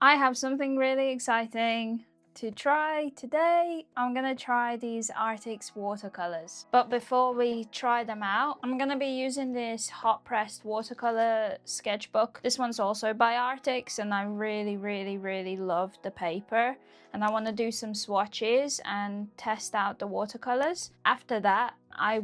I have something really exciting to try today. I'm gonna try these Arrtx watercolors. But before we try them out, I'm gonna be using this hot pressed watercolor sketchbook. This one's also by Arrtx and I really love the paper. And I want to do some swatches and test out the watercolors. After that, I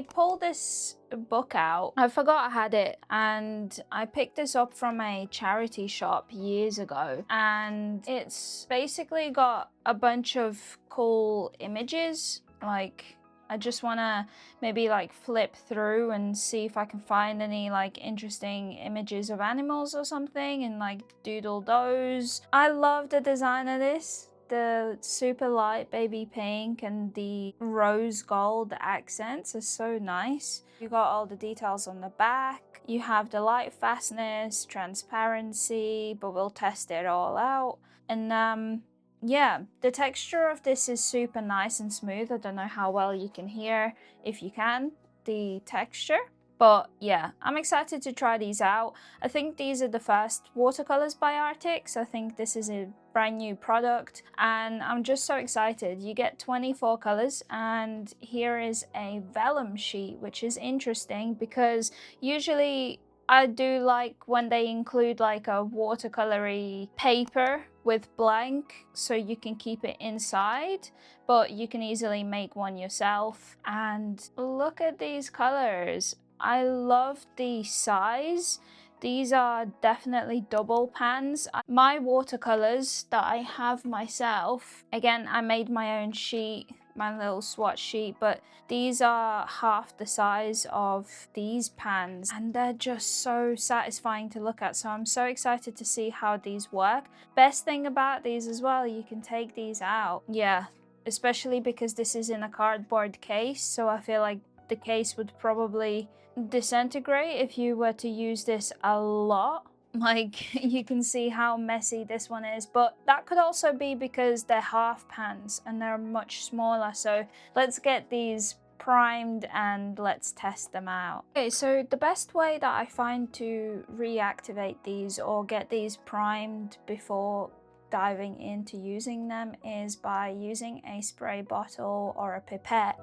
pulled this book out. I forgot I had it, and I picked this up from a charity shop years ago, and it's basically got a bunch of cool images. Like, I just want to maybe like flip through and see if I can find any like interesting images of animals or something and like doodle those. I love the design of this. The super light baby pink and the rose gold accents are so nice. You got all the details on the back. You have the light fastness, transparency, but we'll test it all out. And yeah, the texture of this is super nice and smooth. I don't know how well you can hear, if you can, the texture. But yeah, I'm excited to try these out. I think these are the first watercolors by Arrtx. I think this is a brand new product and I'm just so excited. You get 24 colors and here is a vellum sheet, which is interesting because usually I do like when they include like a watercolory paper with blank so you can keep it inside, but you can easily make one yourself. And look at these colors. I love the size. These are definitely double pans. My watercolors that I have myself, again, I made my own sheet, my little swatch sheet, but these are half the size of these pans and they're just so satisfying to look at. So I'm so excited to see how these work. Best thing about these as well, you can take these out. Yeah, especially because this is in a cardboard case, so I feel like the case would probably disintegrate if you were to use this a lot. Like, you can see how messy this one is, but that could also be because they're half pans and they're much smaller. So let's get these primed and let's test them out. Okay, so the best way that I find to reactivate these or get these primed before diving into using them is by using a spray bottle or a pipette.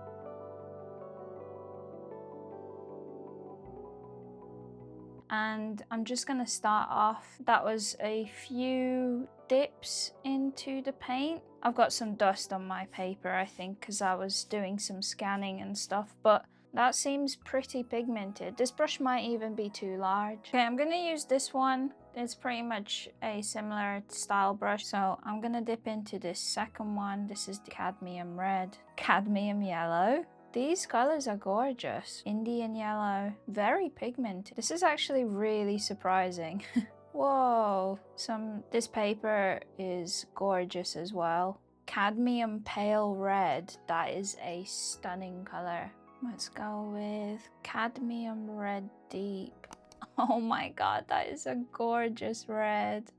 And I'm just gonna start off. That was a few dips into the paint. I've got some dust on my paper, I think, because I was doing some scanning and stuff, but that seems pretty pigmented. This brush might even be too large. Okay, I'm gonna use this one. It's pretty much a similar style brush, so I'm gonna dip into this second one. This is the cadmium red, cadmium yellow. These colors are gorgeous. Indian yellow, very pigmented. This is actually really surprising. Whoa, this paper is gorgeous as well. Cadmium pale red, that is a stunning color. Let's go with cadmium red deep. Oh my god, that is a gorgeous red.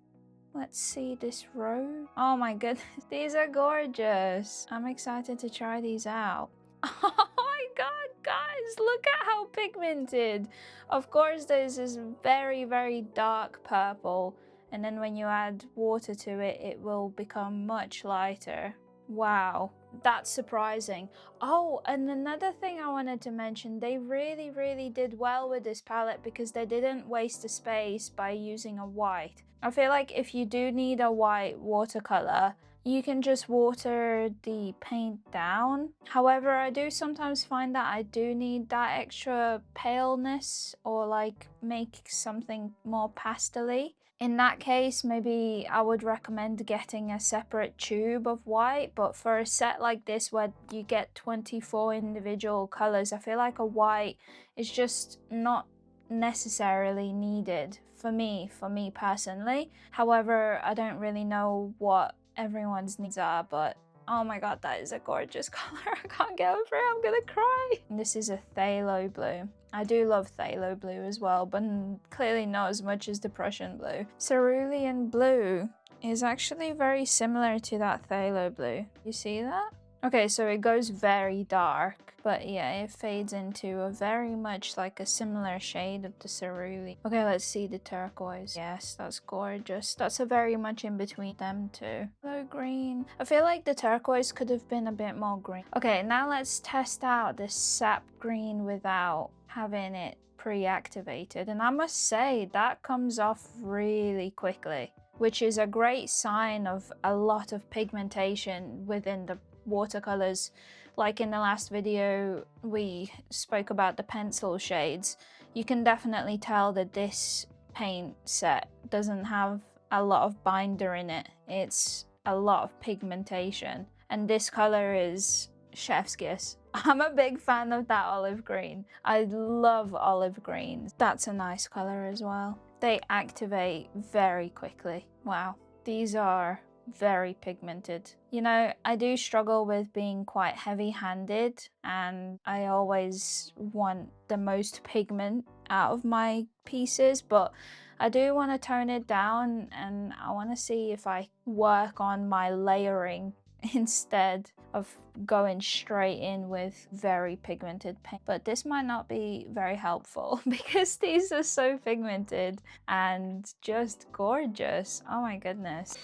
Let's see this rose. Oh my goodness, these are gorgeous. I'm excited to try these out. Oh my god, guys, look at how pigmented. Of course, this is very dark purple, and then when you add water to it, it will become much lighter. Wow, that's surprising. Oh, and another thing I wanted to mention, they really did well with this palette because they didn't waste the space by using a white. I feel like if you do need a white watercolor, you can just water the paint down. However, I do sometimes find that I do need that extra paleness or like make something more pastel-y. In that case, maybe I would recommend getting a separate tube of white, but for a set like this where you get 24 individual colors, I feel like a white is just not necessarily needed for me personally. However, I don't really know what everyone's needs are, but oh my god, that is a gorgeous color. I can't get over it, I'm gonna cry. This is a phthalo blue. I do love phthalo blue as well, but clearly not as much as the Prussian blue. Cerulean blue is actually very similar to that phthalo blue. You see that? Okay, so it goes very dark, but yeah, it fades into a very much like a similar shade of the cerulean. Okay, let's see the turquoise. Yes, that's gorgeous. That's a very much in between them two. So green. I feel like the turquoise could have been a bit more green. Okay, now let's test out this sap green without having it pre-activated. And I must say, that comes off really quickly, which is a great sign of a lot of pigmentation within the watercolors. Like in the last video we spoke about the pencil shades, you can definitely tell that this paint set doesn't have a lot of binder in it. It's a lot of pigmentation, and this color is chef's kiss. I'm a big fan of that olive green. I love olive greens. That's a nice color as well. They activate very quickly. Wow, these are very pigmented. You know, I do struggle with being quite heavy-handed, and I always want the most pigment out of my pieces, but I do want to tone it down, and I want to see if I work on my layering instead of going straight in with very pigmented paint. But this might not be very helpful because these are so pigmented and just gorgeous. Oh my goodness.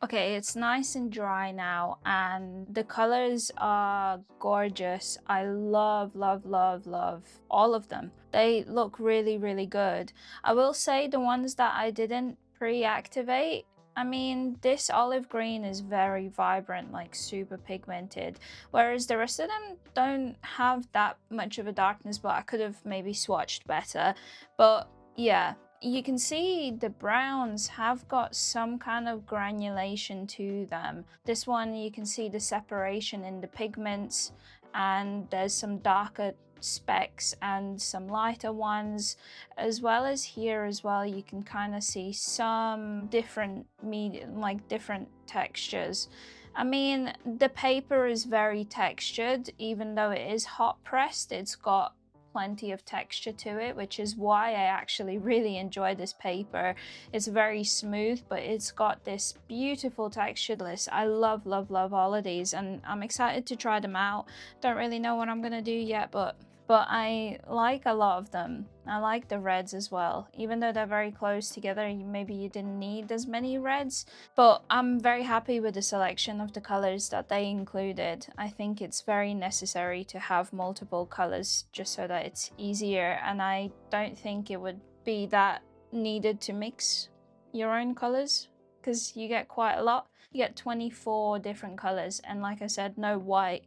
Okay, it's nice and dry now, and the colors are gorgeous. I love, love, love, love all of them. They look really, really good. I will say the ones that I didn't pre-activate, I mean, this olive green is very vibrant, like super pigmented, whereas the rest of them don't have that much of a darkness, but I could have maybe swatched better. But yeah, you can see the browns have got some kind of granulation to them. This one, you can see the separation in the pigments, and there's some darker specks and some lighter ones, as well as here as well. You can kind of see some different medium, like different textures. I mean, the paper is very textured, even though it is hot pressed. It's got plenty of texture to it, which is why I actually really enjoy this paper. It's very smooth, but it's got this beautiful textured list. I love, love, love all of these, and I'm excited to try them out. Don't really know what I'm gonna do yet, but I like a lot of them. I like the reds as well. Even though they're very close together, maybe you didn't need as many reds, but I'm very happy with the selection of the colors that they included. I think it's very necessary to have multiple colors just so that it's easier, and I don't think it would be that needed to mix your own colors, because you get quite a lot. You get 24 different colors, and like I said, no white.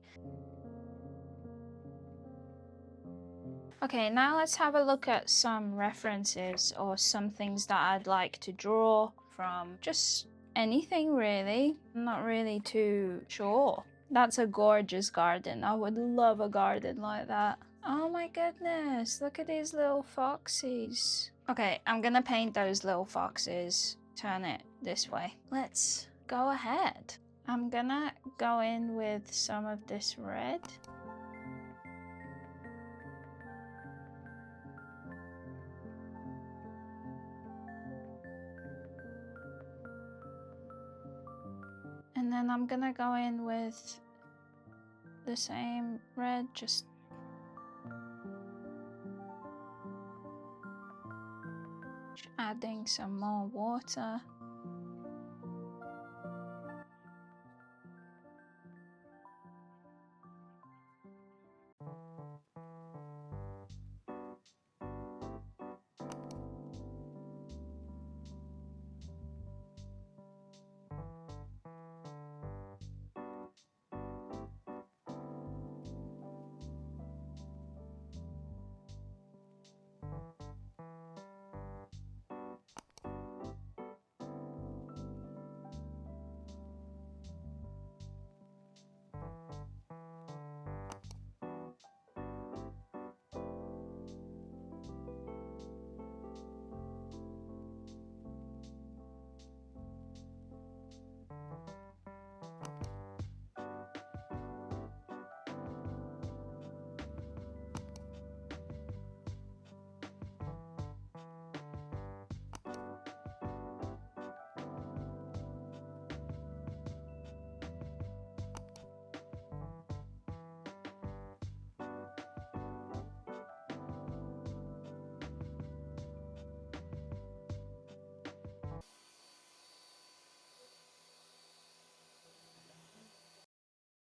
Okay, now let's have a look at some references or some things that I'd like to draw from. Just anything really. I'm not really too sure. That's a gorgeous garden. I would love a garden like that. Oh my goodness, look at these little foxes. Okay, I'm gonna paint those little foxes. Turn it this way. Let's go ahead. I'm gonna go in with some of this red. And then I'm gonna go in with the same red, just adding some more water.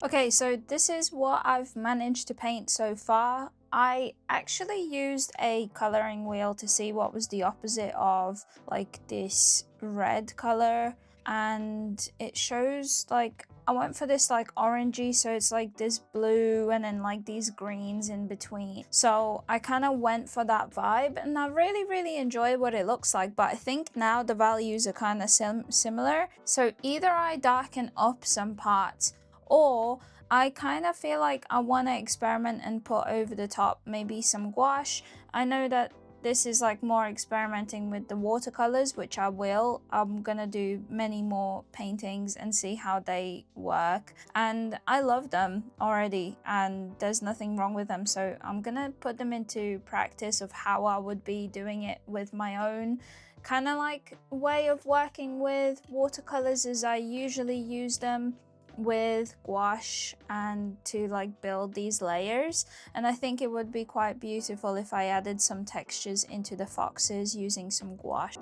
Okay, so this is what I've managed to paint so far. I actually used a coloring wheel to see what was the opposite of like this red color, and it shows like I went for this like orangey, so it's like this blue and then like these greens in between. So I kind of went for that vibe, and I really enjoy what it looks like, but I think now the values are kind of similar. So either I darken up some parts, or I kind of feel like I want to experiment and put over the top maybe some gouache. I know that this is like more experimenting with the watercolors, which I will. I'm gonna do many more paintings and see how they work. And I love them already, and there's nothing wrong with them. So I'm gonna put them into practice of how I would be doing it with my own kind of like way of working with watercolors, as I usually use them with gouache and to like build these layers. And I think it would be quite beautiful if I added some textures into the foxes using some gouache.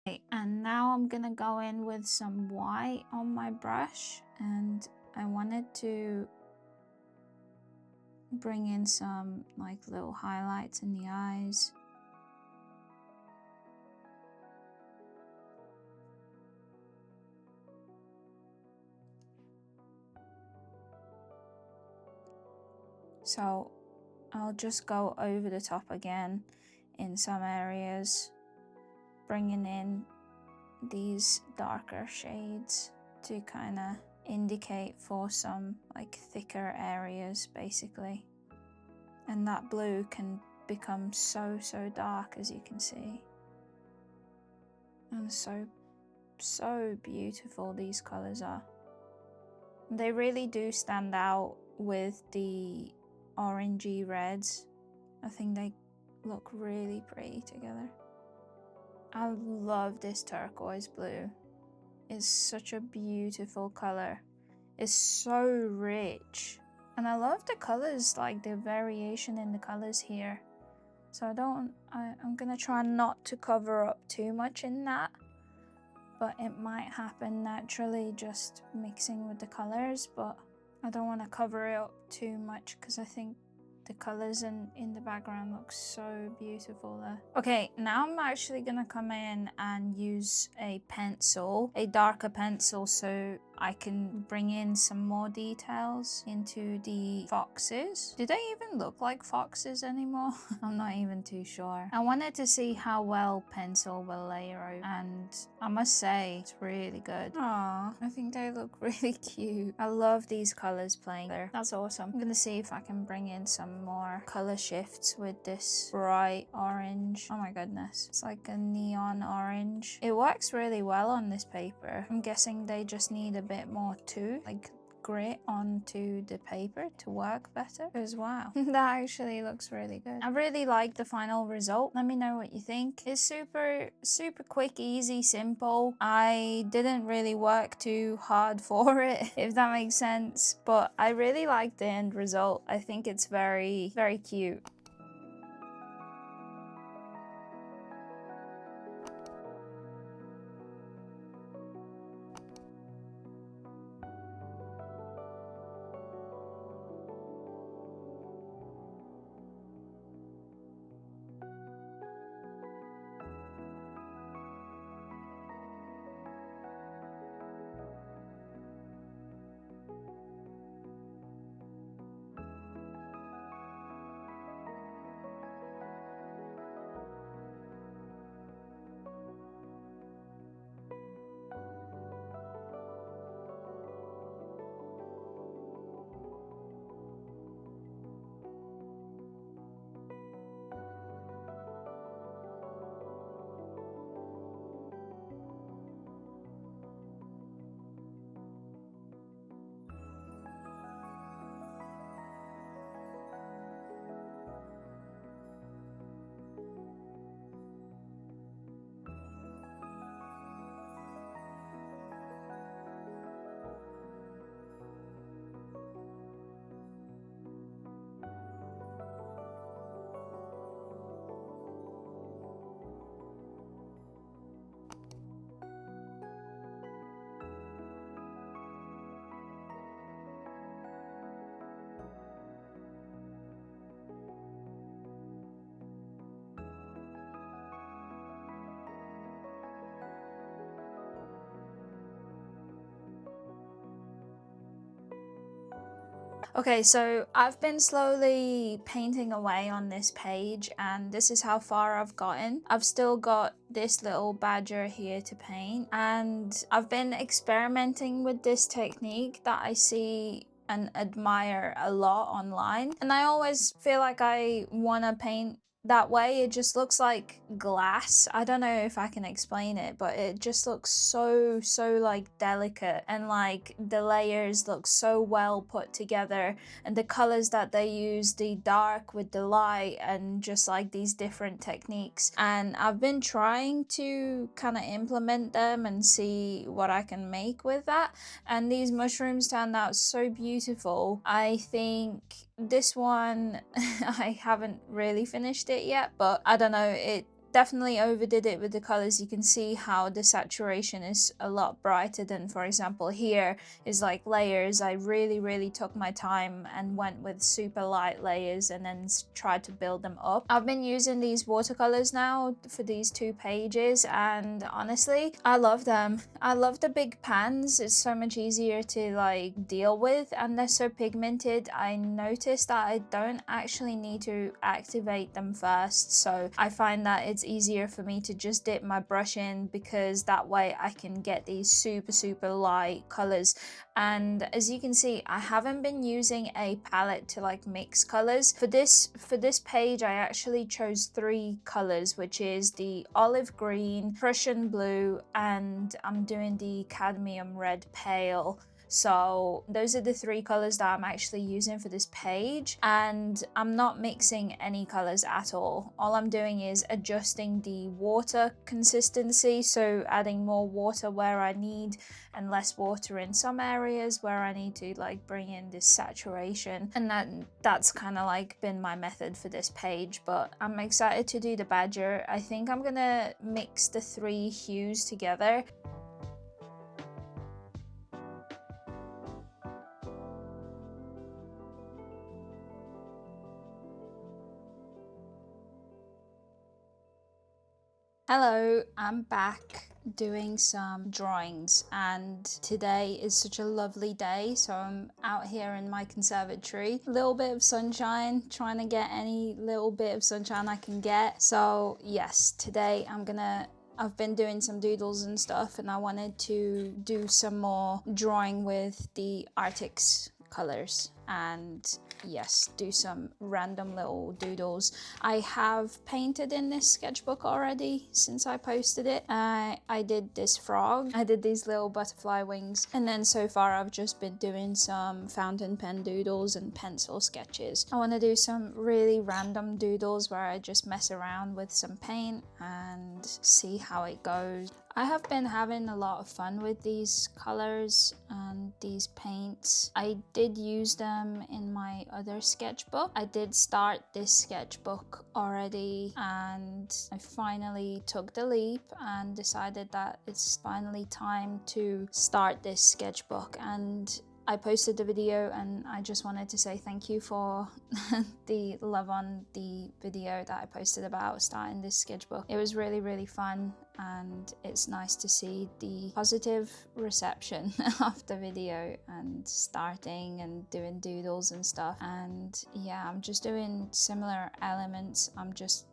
Okay, and now I'm gonna go in with some white on my brush, and I wanted to bring in some like little highlights in the eyes. So I'll just go over the top again in some areas, bringing in these darker shades to kind of indicate for some like thicker areas basically. And that blue can become so dark, as you can see, and so beautiful these colors are. They really do stand out with the orangey reds. I think they look really pretty together. I love this turquoise blue. It's such a beautiful color. It's so rich. And I love the colors, like the variation in the colors here. So I'm gonna try not to cover up too much in that, but it might happen naturally just mixing with the colors, but I don't want to cover it up too much because I think the colors in the background look so beautiful there. Okay, now I'm actually gonna come in and use a pencil, a darker pencil, so I can bring in some more details into the foxes. Do they even look like foxes anymore? I'm not even too sure. I wanted to see how well pencil will layer over, and I must say it's really good. Aww, I think they look really cute. I love these colors playing there. That's awesome. I'm gonna see if I can bring in some more color shifts with this bright orange. Oh my goodness, it's like a neon orange. It works really well on this paper. I'm guessing they just need a bit more too, like grit onto the paper to work better as well. That actually looks really good. I really like the final result. Let me know what you think. It's super quick, easy, simple. I didn't really work too hard for it, if that makes sense, but I really like the end result. I think it's very cute. Okay, so I've been slowly painting away on this page, and this is how far I've gotten. I've still got this little badger here to paint, and I've been experimenting with this technique that I see and admire a lot online, and I always feel like I want to paint that way. It just looks like glass. I don't know if I can explain it, but it just looks so like delicate, and like the layers look so well put together, and the colors that they use, the dark with the light, and just like these different techniques. And I've been trying to kind of implement them and see what I can make with that, and these mushrooms turned out so beautiful. I think this one I haven't really finished it yet, but I don't know, it definitely overdid it with the colors. You can see how the saturation is a lot brighter than, for example, here is like layers. I really took my time and went with super light layers and then tried to build them up. I've been using these watercolors now for these 2 pages, and honestly, I love them. I love the big pans. It's so much easier to like deal with, and they're so pigmented. I noticed that I don't actually need to activate them first, so I find that it's easier for me to just dip my brush in, because that way I can get these super light colors. And as you can see, I haven't been using a palette to like mix colors. For this page, I actually chose 3 colors, which is the olive green, Prussian blue, and I'm doing the cadmium red pale. So those are the 3 colors that I'm actually using for this page, and I'm not mixing any colors at all. All I'm doing is adjusting the water consistency, so adding more water where I need and less water in some areas where I need to like bring in this saturation. And that's kind of like been my method for this page, but I'm excited to do the badger. I think I'm gonna mix the 3 hues together. Hello, I'm back doing some drawings, and today is such a lovely day, so I'm out here in my conservatory. A little bit of sunshine, trying to get any little bit of sunshine I can get. So yes, today I've been doing some doodles and stuff, and I wanted to do some more drawing with the Arrtx colors, and yes, do some random little doodles. I have painted in this sketchbook already since I posted it. I did this frog, I did these little butterfly wings, and then so far I've just been doing some fountain pen doodles and pencil sketches. I want to do some really random doodles where I just mess around with some paint and see how it goes. I have been having a lot of fun with these colors and these paints. I did use them in my other sketchbook. I did start this sketchbook already, and I finally took the leap and decided that it's finally time to start this sketchbook. And I posted the video, and I just wanted to say thank you for the love on the video that I posted about starting this sketchbook. It was really fun, and it's nice to see the positive reception of the video and starting and doing doodles and stuff. And yeah, I'm just doing similar elements.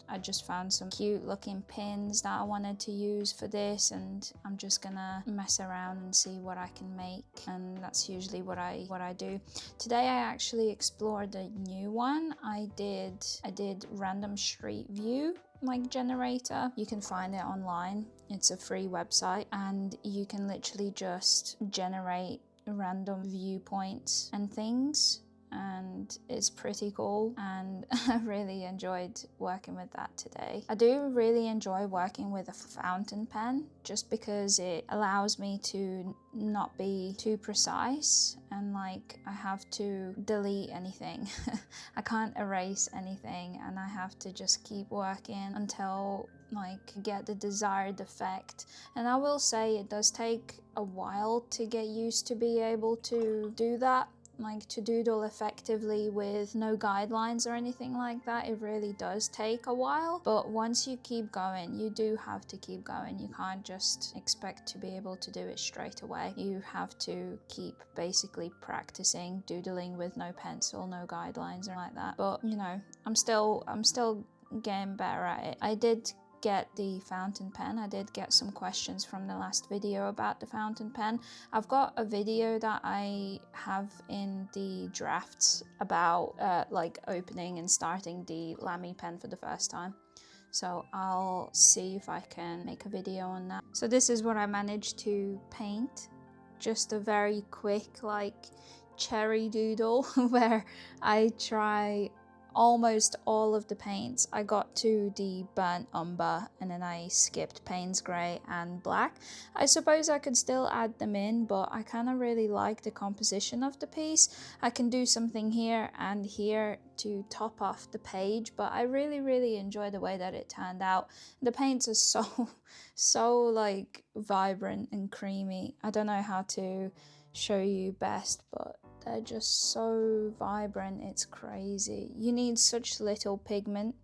I just found some cute looking pins that I wanted to use for this, and I'm just gonna mess around and see what I can make, and that's usually what I do. Today I actually explored a new one. I did random street view like generator. You can find it online. It's a free website, and you can literally just generate random viewpoints and things, and it's pretty cool, and I really enjoyed working with that today. I do really enjoy working with a fountain pen just because it allows me to not be too precise, and like I have to delete anything. I can't erase anything, and I have to just keep working until like get the desired effect. And I will say it does take a while to get used to be able to do that. like to doodle effectively with no guidelines or anything like that, it really does take a while. But once you keep going, you do have to keep going. You can't just expect to be able to do it straight away. You have to keep basically practicing doodling with no pencil, no guidelines or like that. But you know, I'm still getting better at it. I did get the fountain pen. I did get some questions from the last video about the fountain pen. I've got a video that I have in the drafts about like opening and starting the Lamy pen for the first time. So I'll see if I can make a video on that. So this is what I managed to paint. Just a very quick like cherry doodle where I try almost all of the paints. I got to the burnt umber and then I skipped Payne's grey and black. I suppose I could still add them in, but I kind of really like the composition of the piece. I can do something here and here to top off the page, but I really enjoy the way that it turned out. The paints are so like vibrant and creamy. I don't know how to show you best, but they're just so vibrant, it's crazy. You need such little pigment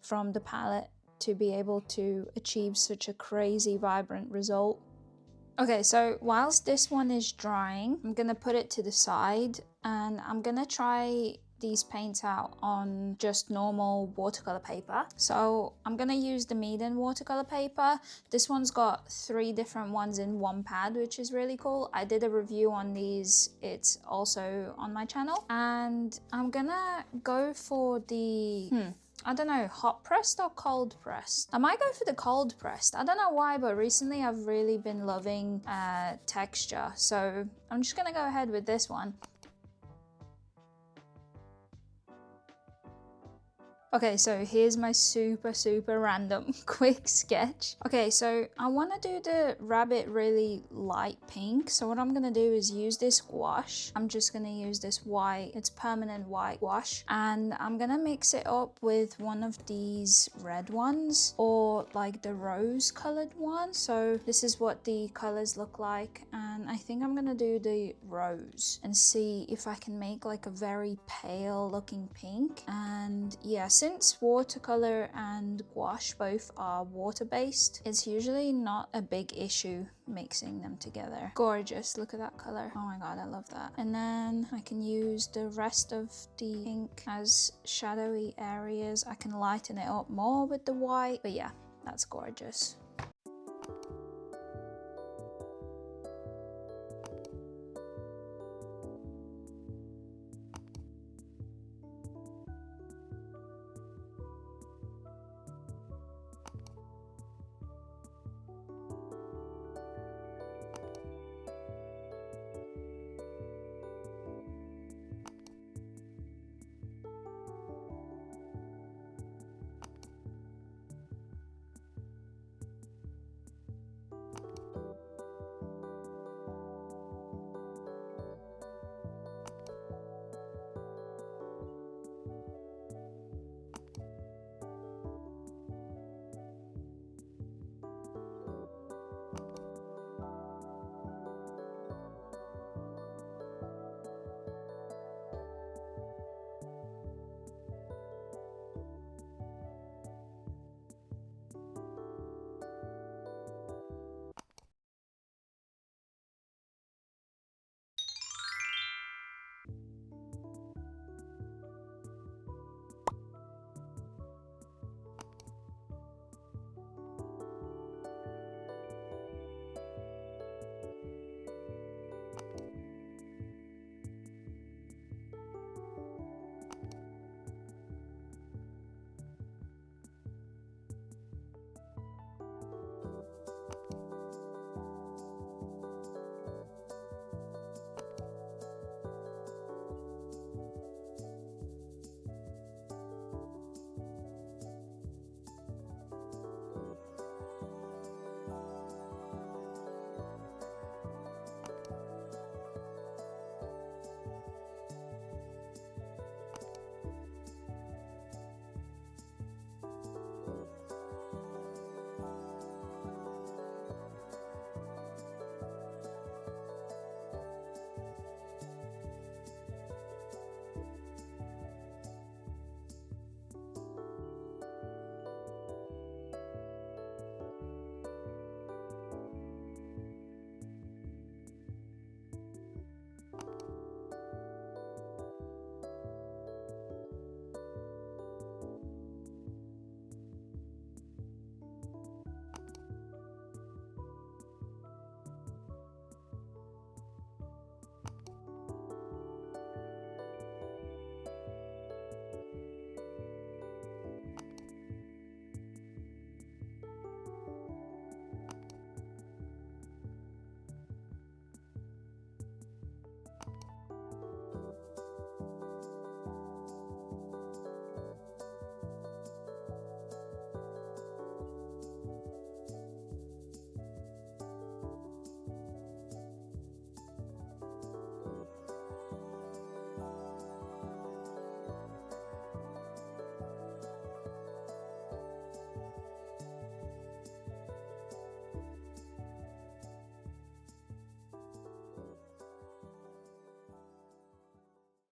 from the palette to be able to achieve such a crazy vibrant result. Okay, so whilst this one is drying, I'm gonna put it to the side and I'm gonna try these paints out on just normal watercolor paper. So I'm gonna use the Meeden watercolor paper. This one's got 3 different ones in one pad, which is really cool. I did a review on these, it's also on my channel. And I'm gonna go for the, I don't know, hot pressed or cold pressed? I might go for the cold pressed. I don't know why, but recently I've really been loving texture. So I'm just gonna go ahead with this one. Okay, so here's my super random quick sketch. Okay, so I want to do the rabbit really light pink. So what I'm going to do is use this gouache. I'm just going to use this white, it's permanent white gouache. And I'm going to mix it up with one of these red ones or like the rose colored one. So this is what the colors look like. And I think I'm going to do the rose and see if I can make like a very pale looking pink. And yeah, since watercolor and gouache both are water-based, it's usually not a big issue mixing them together. Gorgeous, look at that color. Oh my god, I love that. And then I can use the rest of the pink as shadowy areas. I can lighten it up more with the white, but yeah, that's gorgeous.